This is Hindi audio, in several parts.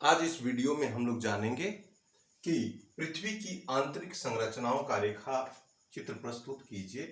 आज इस वीडियो में हम लोग जानेंगे कि पृथ्वी की आंतरिक संरचनाओं का रेखा चित्र प्रस्तुत कीजिए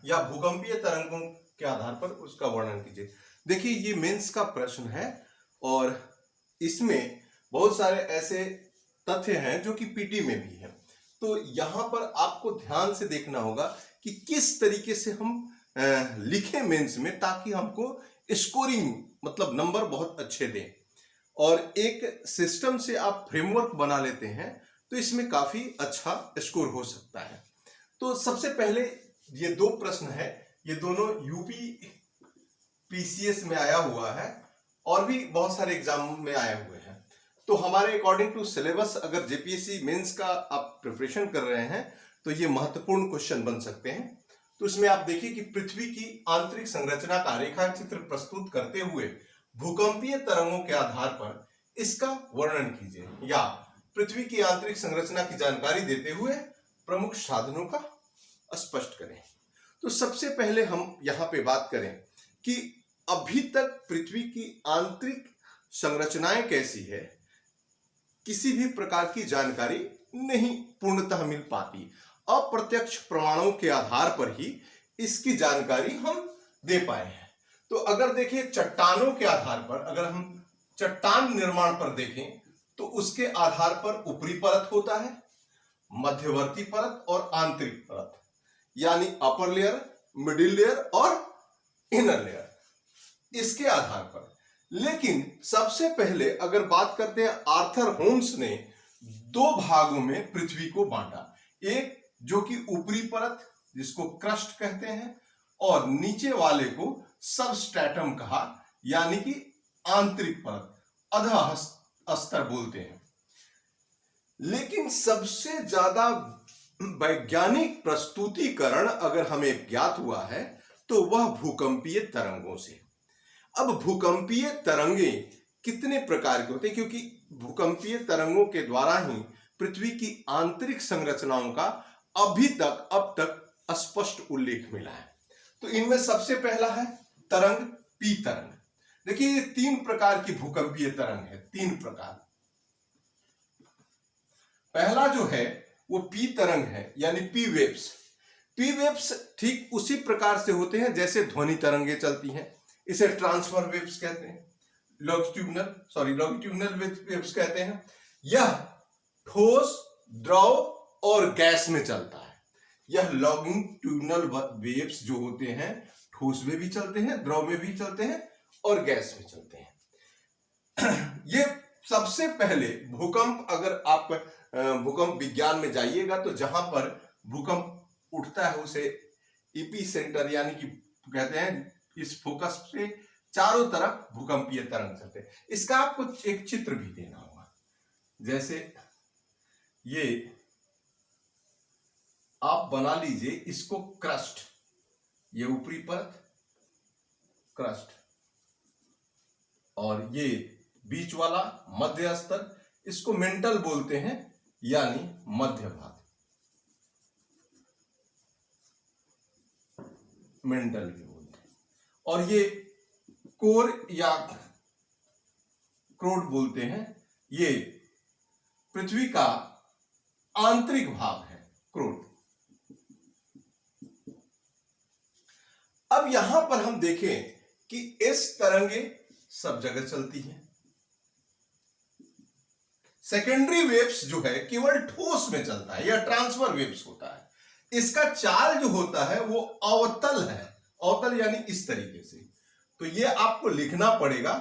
या भूकंपीय तरंगों के आधार पर उसका वर्णन कीजिए। देखिए, ये मेंस का प्रश्न है और इसमें बहुत सारे ऐसे तथ्य हैं जो कि पीटी में भी हैं। तो यहाँ पर आपको ध्यान से देखना होगा कि किस तरीके से हम लिखें मेंस में, ताकि हमको स्कोरिंग मतलब नंबर बहुत अच्छे दें। और एक सिस्टम से आप फ्रेमवर्क बना लेते हैं तो इसमें काफी अच्छा स्कोर हो सकता है। तो सबसे पहले ये दो प्रश्न है, ये दोनों यूपी पीसीएस में आया हुआ है और भी बहुत सारे एग्जाम में आए हुए हैं। तो हमारे अकॉर्डिंग टू सिलेबस अगर जेपीएससी मेंस का आप प्रिपरेशन कर रहे हैं तो ये महत्वपूर्ण क्वेश्चन बन सकते हैं। तो इसमें आप देखिए कि पृथ्वी की आंतरिक संरचना का रेखा चित्र प्रस्तुत करते हुए भूकंपीय तरंगों के आधार पर इसका वर्णन कीजिए, या पृथ्वी की आंतरिक संरचना की जानकारी देते हुए प्रमुख साधनों का स्पष्ट करें। तो सबसे पहले हम यहां पे बात करें कि अभी तक पृथ्वी की आंतरिक संरचनाएं कैसी है, किसी भी प्रकार की जानकारी नहीं पूर्णतः मिल पाती। अप्रत्यक्ष प्रमाणों के आधार पर ही इसकी जानकारी हम दे पाए हैं। तो अगर देखिए चट्टानों के आधार पर, अगर हम चट्टान निर्माण पर देखें तो उसके आधार पर ऊपरी परत होता है, मध्यवर्ती परत और आंतरिक परत, यानी अपर लेयर, मिडिल लेयर और इनर लेयर, इसके आधार पर। लेकिन सबसे पहले अगर बात करते हैं, आर्थर होम्स ने दो भागों में पृथ्वी को बांटा। एक जो कि ऊपरी परत जिसको क्रस्ट कहते हैं, और नीचे वाले को सबस्ट्रेटम कहा, यानी कि आंतरिक परत, अधः स्तर बोलते हैं। लेकिन सबसे ज्यादा वैज्ञानिक प्रस्तुतिकरण अगर हमें ज्ञात हुआ है तो वह भूकंपीय तरंगों से। अब भूकंपीय तरंगे कितने प्रकार के होते हैं, क्योंकि भूकंपीय तरंगों के द्वारा ही पृथ्वी की आंतरिक संरचनाओं का अब तक स्पष्ट उल्लेख मिला है। तो इनमें सबसे पहला है तरंग पी तरंग। देखिए, ये तीन प्रकार की भूकंपीय तरंग है, तीन प्रकार। पहला जो है वो पी तरंग है, यानी पी वेव्स। पी वेव्स ठीक उसी प्रकार से होते हैं जैसे ध्वनि तरंगे चलती हैं। इसे ट्रांसफर वेव्स कहते हैं, लॉन्गिट्यूडनल वेव्स कहते हैं। यह ठोस, द्रव और गैस में चलता है। यह लॉन्गिट्यूडनल वेव्स जो होते हैं ठोस में भी चलते हैं, द्रव में भी चलते हैं और गैस में चलते हैं। ये सबसे पहले भूकंप, अगर आप भूकंप विज्ञान में जाइएगा तो जहां पर भूकंप उठता है उसे ईपी सेंटर, यानी कि कहते हैं इस फोकस से चारों तरफ भूकंपीय तरंग चलते हैं। इसका आपको एक चित्र भी देना होगा। जैसे ये आप बना लीजिए, इसको क्रस्ट, ये ऊपरी परत क्रस्ट, और ये बीच वाला मध्य स्तर, इसको मेंटल बोलते हैं, यानी मध्य भाग, मेंटल भी बोलते हैं। और ये कोर या क्रोड बोलते हैं, ये पृथ्वी का आंतरिक भाग है, क्रोड। अब यहां पर हम देखें कि इस तरंगे सब जगह चलती हैं। सेकेंडरी वेव्स जो है केवल ठोस में चलता है, या ट्रांसफर वेव्स होता है। इसका चाल जो होता है वो अवतल है, अवतल यानी इस तरीके से। तो ये आपको लिखना पड़ेगा।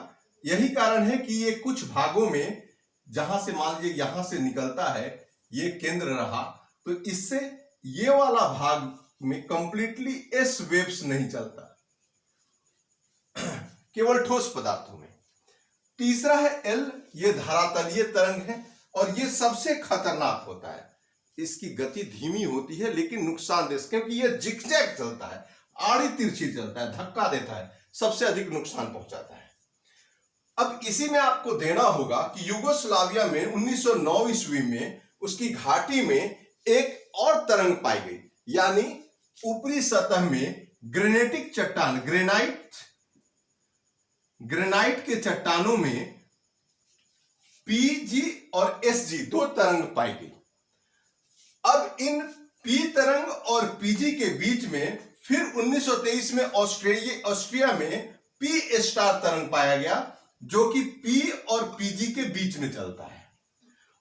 यही कारण है कि ये कुछ भागों में, जहां से मान लीजिए यहां से निकलता है, ये केंद्र रहा, तो इससे ये वाला भाग में कंप्लीटली एस वेव्स नहीं चलता, केवल ठोस पदार्थों में। तीसरा है एल, ये धरातलीय तरंग है और ये सबसे खतरनाक होता है। इसकी गति धीमी होती है लेकिन नुकसानदेह, क्योंकि ये जिगजैग चलता है, आड़ी तिरछी चलता है, धक्का देता है, सबसे अधिक नुकसान पहुंचाता है। अब इसी में आपको देना होगा कि युगोस्लाविया में 1909 ईस्वी में उसकी घाटी में एक और तरंग पाई गई, यानी ऊपरी सतह में ग्रेनाइटिक चट्टान, ग्रेनाइट के चट्टानों में पीजी और एसजी दो तरंग पाई गई। अब इन पी तरंग और पीजी के बीच में फिर 1923 में ऑस्ट्रिया में पी स्टार तरंग पाया गया, जो कि पी और पीजी के बीच में चलता है।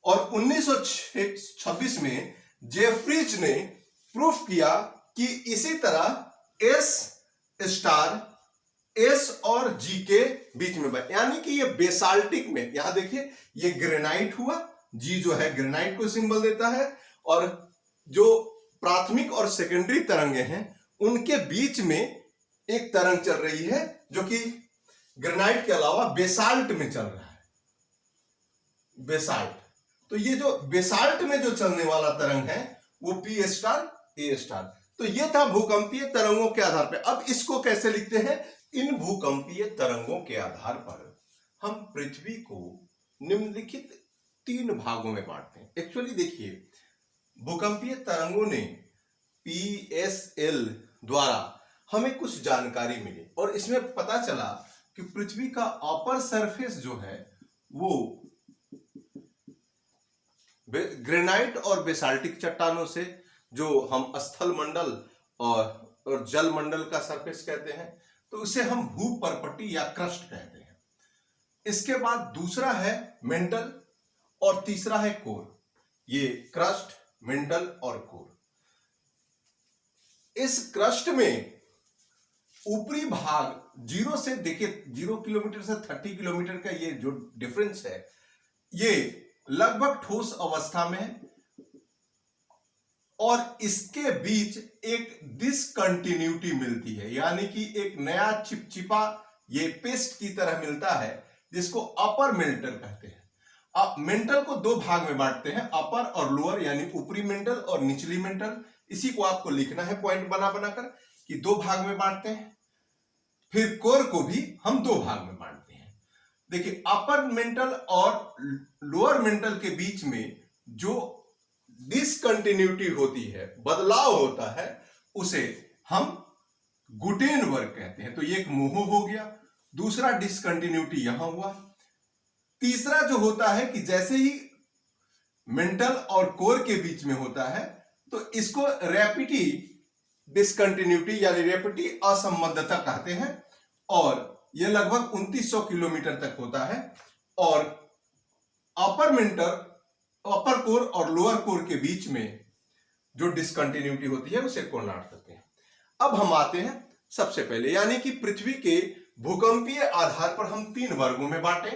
और 1926 में जेफरीज ने प्रूफ किया कि इसी तरह एस स्टार एस और जी के बीच में, यानी कि ये बेसाल्टिक में, यहां देखिए ये ग्रेनाइट हुआ, जी जो है ग्रेनाइट को सिंबल देता है, और जो प्राथमिक और सेकेंडरी तरंगे हैं उनके बीच में एक तरंग चल रही है जो कि ग्रेनाइट के अलावा बेसाल्ट में चल रहा है, बेसाल्ट। तो ये जो बेसाल्ट में जो चलने वाला तरंग है वो पी स्टार ए स्टार। तो ये था भूकंपीय तरंगों के आधार पर। अब इसको कैसे लिखते हैं? इन भूकंपीय तरंगों के आधार पर हम पृथ्वी को निम्नलिखित 3 भागों में बांटते हैं। एक्चुअली देखिए, भूकंपीय तरंगों ने पीएसएल द्वारा हमें कुछ जानकारी मिली और इसमें पता चला कि पृथ्वी का अपर सरफेस जो है वो ग्रेनाइट और बेसाल्टिक चट्टानों से, जो हम स्थल मंडल और जल मंडल का सरफेस कहते हैं, तो उसे हम भूपर्पटी या क्रस्ट कहते हैं। इसके बाद दूसरा है मेंटल और तीसरा है कोर। ये क्रस्ट, मेंटल और कोर। इस क्रस्ट में ऊपरी भाग 0 से, देखिए 0 किलोमीटर से 30 किलोमीटर का ये जो डिफरेंस है, ये लगभग ठोस अवस्था में है और इसके बीच एक डिसकंटिन्यूटी मिलती है, यानी कि एक नया चिपचिपा ये पेस्ट की तरह मिलता है, जिसको अपर मेंटल कहते हैं। अब मेंटल को 2 भाग में बांटते हैं, अपर और लोअर, यानी ऊपरी मेंटल और निचली मेंटल। इसी को आपको लिखना है पॉइंट बना बनाकर कि 2 भाग में बांटते हैं। फिर कोर को भी हम 2 भाग में बांटते हैं। देखिए, अपर मेंटल और लोअर मेंटल के बीच में जो डिसकंटिन्यूटी होती है, बदलाव होता है, उसे हम गुटेनबर्ग कहते हैं। तो ये एक मोह हो गया। दूसरा डिसकंटिन्यूटी यहां हुआ। तीसरा जो होता है कि जैसे ही मेंटल और कोर के बीच में होता है तो इसको रैपिडी डिसकंटिन्यूटी यानी रैपिडी असंबद्धता कहते हैं, और यह लगभग 2900 किलोमीटर तक होता है। और अपर मेंटल, अपर कोर और लोअर कोर के बीच में जो डिसकंटिन्यूटी होती है उसे कोर्नाट कहते हैं। अब हम आते हैं सबसे पहले, यानी कि पृथ्वी के भूकंपीय आधार पर हम 3 वर्गों में बांटे।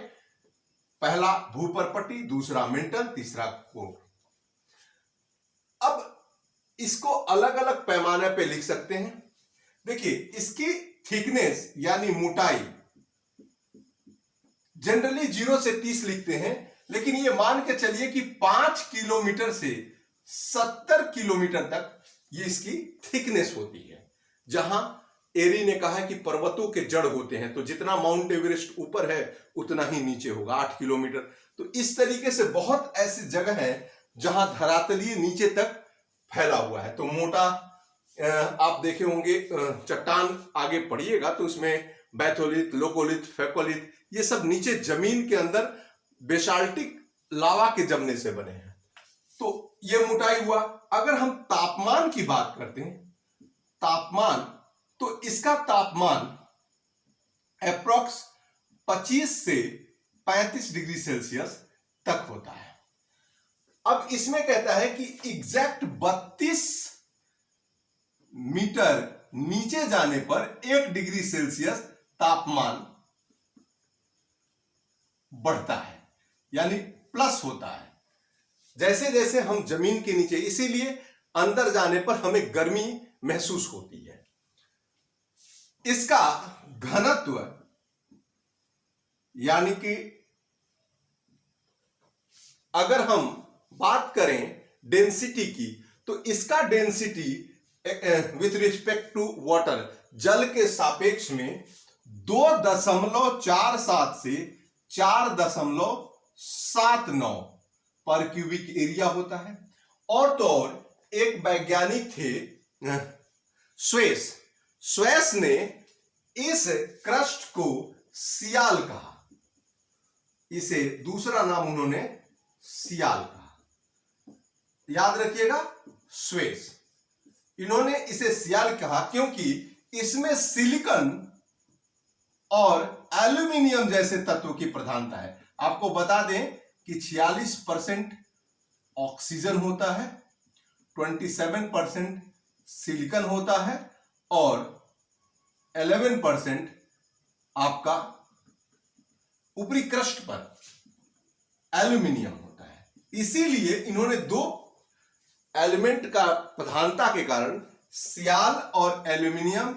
पहला भूपर्पटी, दूसरा मेंटल, तीसरा कोर। अब इसको अलग अलग पैमाने पे लिख सकते हैं। देखिए, इसकी थिकनेस यानी मोटाई जनरली 0 से 30 लिखते हैं, लेकिन ये मान के चलिए कि 5 किलोमीटर से 70 किलोमीटर तक ये इसकी थिकनेस होती है। जहां एरी ने कहा कि पर्वतों के जड़ होते हैं, तो जितना माउंट एवरेस्ट ऊपर है उतना ही नीचे होगा, 8 किलोमीटर। तो इस तरीके से बहुत ऐसी जगह है जहां धरातलीय नीचे तक फैला हुआ है। तो मोटा, आप देखे होंगे चट्टान, आगे पढ़िएगा तो उसमें बैथोलिथ, लोकोलिथ, फेकोलिथ, ये सब नीचे जमीन के अंदर बेसाल्टिक लावा के जमने से बने हैं। तो ये मोटाई हुआ। अगर हम तापमान की बात करते हैं, तापमान, तो इसका तापमान अप्रॉक्स 25 से 35 डिग्री सेल्सियस तक होता है। अब इसमें कहता है कि एग्जैक्ट 32 मीटर नीचे जाने पर 1 डिग्री सेल्सियस तापमान बढ़ता है, यानी प्लस होता है जैसे जैसे हम जमीन के नीचे, इसीलिए अंदर जाने पर हमें गर्मी महसूस होती है। इसका घनत्व यानी कि अगर हम बात करें डेंसिटी की, तो इसका density with respect to water, जल के सापेक्ष में 2.47 से 4.79 पर क्यूबिक एरिया होता है। और तो और एक वैज्ञानिक थे स्वेस ने इस क्रस्ट को सियाल कहा। इसे दूसरा नाम उन्होंने सियाल कहा। याद रखिएगा, स्वेस। इन्होंने इसे सियाल कहा क्योंकि इसमें सिलिकॉन और एल्यूमिनियम जैसे तत्वों की प्रधानता है। आपको बता दें कि 46% ऑक्सीजन होता है, 27% सिलिकॉन होता है और 11% आपका ऊपरी क्रस्ट पर एल्यूमिनियम होता है। इसीलिए इन्होंने दो एलिमेंट का प्रधानता के कारण सियाल और एल्यूमिनियम,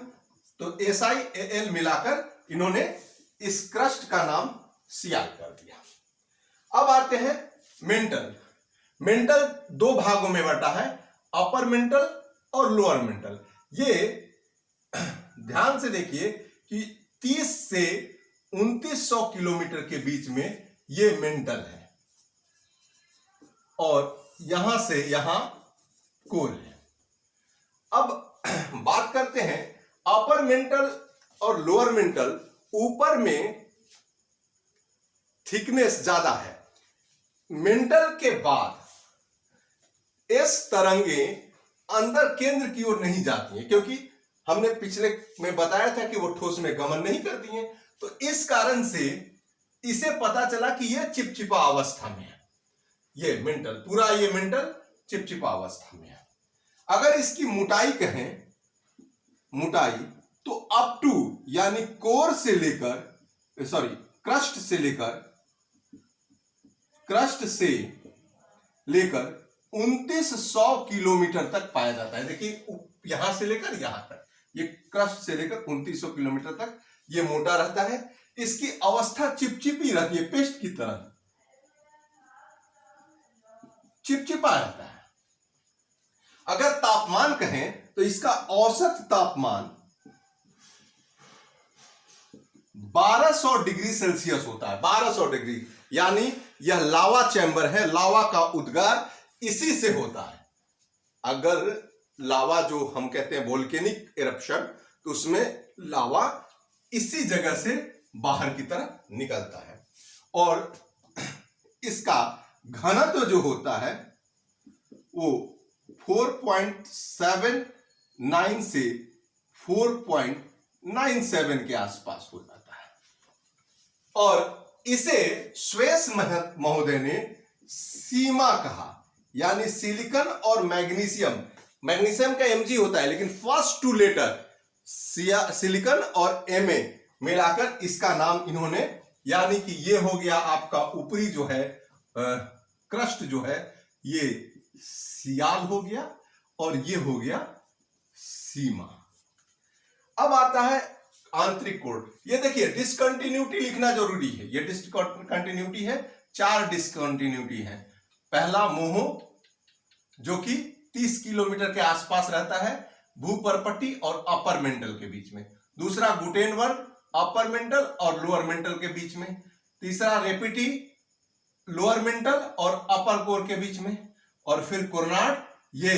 तो SiAl मिलाकर इन्होंने इस क्रस्ट का नाम सियाल कर दिया। अब आते हैं मेंटल। मेंटल दो भागों में बटा है, अपर मेंटल और लोअर मेंटल। ये ध्यान से देखिए कि 30 से 2900 किलोमीटर के बीच में ये मेंटल है और यहां से यहां कोर है। अब बात करते हैं अपर मेंटल और लोअर मेंटल। ऊपर में थिकनेस ज्यादा है, मेंटल के बाद एस तरंगे अंदर केंद्र की ओर नहीं जाती हैं, क्योंकि हमने पिछले में बताया था कि वो ठोस में गमन नहीं करती हैं। तो इस कारण से इसे पता चला कि यह चिपचिपा अवस्था में है। ये मेंटल, पूरा ये मेंटल चिपचिपा अवस्था में है। अगर इसकी मोटाई कहें, मोटाई तो अप टू, यानी कोर से लेकर, क्रस्ट से लेकर 2900 किलोमीटर तक पाया जाता है। देखिए यहां से लेकर यहां तक, ये क्रस्ट से लेकर 2900 किलोमीटर तक ये मोटा रहता है। इसकी अवस्था चिपचिपी रहती है, पेस्ट की तरह चिपचिपा रहता है। अगर तापमान कहें तो इसका औसत तापमान 1200 डिग्री सेल्सियस होता है। 1200 डिग्री, यानी यह लावा चैम्बर है, लावा का उद्गार इसी से होता है। अगर लावा जो हम कहते हैं वोल्केनिक इरप्शन, तो उसमें लावा इसी जगह से बाहर की तरफ निकलता है और इसका घनत्व जो होता है वो 4.79 से 4.97 के आसपास हो जाता है। और इसे स्वेस महोदय ने सीमा कहा, यानी सिलिकॉन और मैग्नीशियम। मैग्नीशियम का Mg होता है, लेकिन फर्स्ट टू लेटर सिलिकॉन और Ma मिलाकर इसका नाम इन्होंने, यानी कि ये हो गया आपका ऊपरी जो है क्रस्ट जो है, ये सियाल हो गया और ये हो गया सीमा। अब आता है आंतरिक कोर। ये देखिए डिसकंटिन्यूटी लिखना जरूरी है। ये डिसकंटिन्यूटी है, 4 डिसकंटिन्यूटी है। पहला मोहो जो कि 30 किलोमीटर के आसपास रहता है भूपर्पट्टी और अपर मेंटल के बीच में। दूसरा गुटेनबर्ग, अपर मेंटल और लोअर मेंटल के बीच में। तीसरा रेपिटी, लोअर मेंटल और अपर कोर के बीच में। और फिर कोरनाड, ये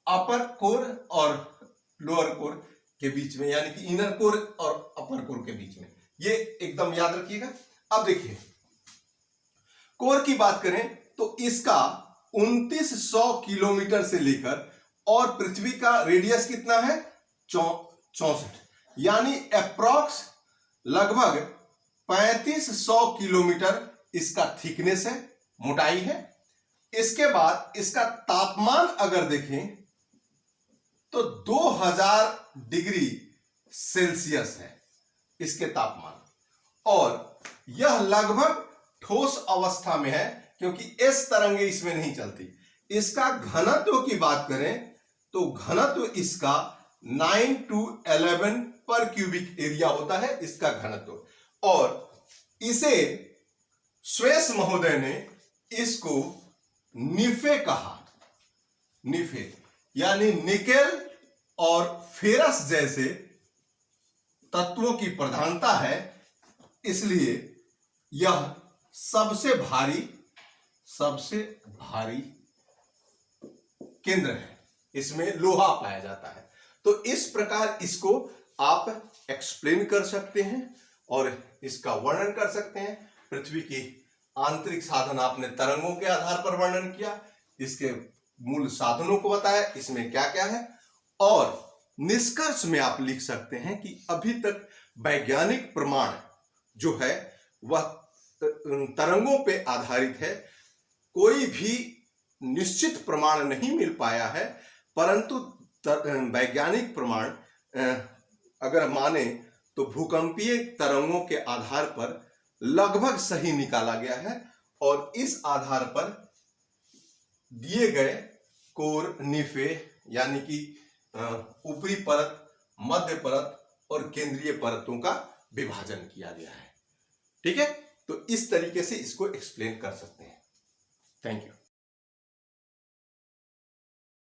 अपर कोर और लोअर कोर के बीच में, यानी कि इनर कोर और अपर कोर के बीच में। ये एकदम याद रखिएगा। अब देखिए कोर की बात करें तो इसका 2900 किलोमीटर से लेकर, और पृथ्वी का रेडियस कितना है 64, यानी अप्रॉक्स लगभग 3500 किलोमीटर इसका थिकनेस है, मोटाई है। इसके बाद इसका तापमान अगर देखें तो 2000 डिग्री सेल्सियस है इसके तापमान, और यह लगभग ठोस अवस्था में है क्योंकि एस तरंगे इसमें नहीं चलती। इसका घनत्व की बात करें तो घनत्व इसका 9 to 11 पर क्यूबिक एरिया होता है इसका घनत्व। और इसे स्वेस महोदय ने इसको निफे कहा। निफे यानी निकेल और फेरस जैसे तत्वों की प्रधानता है, इसलिए यह सबसे भारी केंद्र है, इसमें लोहा पाया जाता है। तो इस प्रकार इसको आप एक्सप्लेन कर सकते हैं और इसका वर्णन कर सकते हैं। पृथ्वी की आंतरिक साधन आपने तरंगों के आधार पर वर्णन किया, इसके मूल साधनों को बताया, इसमें क्या क्या है, और निष्कर्ष में आप लिख सकते हैं कि अभी तक वैज्ञानिक प्रमाण जो है वह तरंगों पे आधारित है। कोई भी निश्चित प्रमाण नहीं मिल पाया है, परंतु वैज्ञानिक प्रमाण अगर माने तो भूकंपीय तरंगों के आधार पर लगभग सही निकाला गया है, और इस आधार पर दिए गए कोर, निफे यानी कि ऊपरी परत, मध्य परत और केंद्रीय परतों का विभाजन किया गया है। ठीक है, तो इस तरीके से इसको एक्सप्लेन कर सकते हैं। Thank you.